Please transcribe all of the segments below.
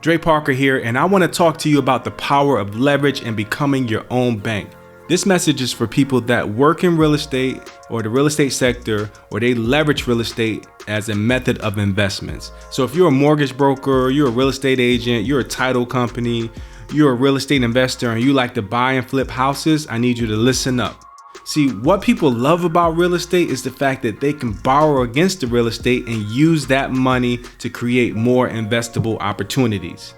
Dre Parker here, and I want to talk to you about the power of leverage and becoming your own bank. This message is for people that work in real estate or the real estate sector, or they leverage real estate as a method of investments. So if you're a mortgage broker, you're a real estate agent, you're a title company, you're a real estate investor, and you like to buy and flip houses, I need you to listen up. See, what people love about real estate is the fact that they can borrow against the real estate and use that money to create more investable opportunities.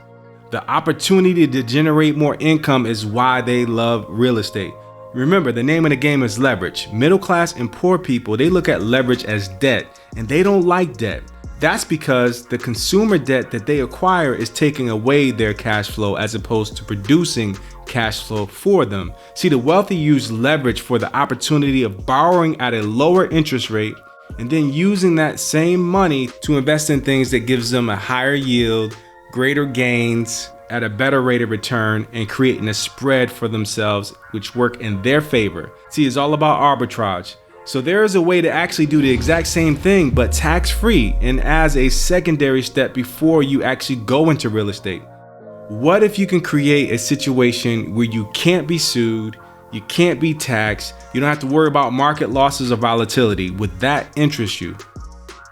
The opportunity to generate more income is why they love real estate. Remember, the name of the game is leverage. Middle class and poor people, they look at leverage as debt, and they don't like debt. That's because the consumer debt that they acquire is taking away their cash flow as opposed to producing cash flow for them. See, the wealthy use leverage for the opportunity of borrowing at a lower interest rate and then using that same money to invest in things that gives them a higher yield, greater gains at a better rate of return, and creating a spread for themselves which work in their favor. See, it's all about arbitrage. So there is a way to actually do the exact same thing, but tax-free and as a secondary step before you actually go into real estate. What if you can create a situation where you can't be sued, you can't be taxed, you don't have to worry about market losses or volatility? Would that interest you?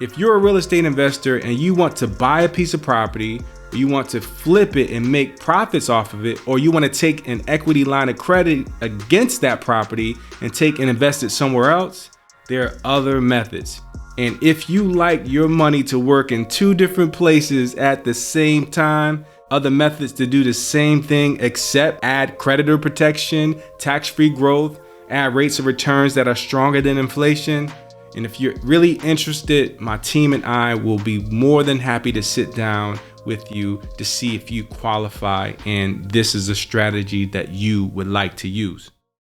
If you're a real estate investor and you want to buy a piece of property, you want to flip it and make profits off of it, or you want to take an equity line of credit against that property and take and invest it somewhere else, there are other methods. And if you like your money to work in two different places at the same time, other methods to do the same thing except add creditor protection, tax-free growth, add rates of returns that are stronger than inflation. And if you're really interested, my team and I will be more than happy to sit down with you to see if you qualify and this is a strategy that you would like to use.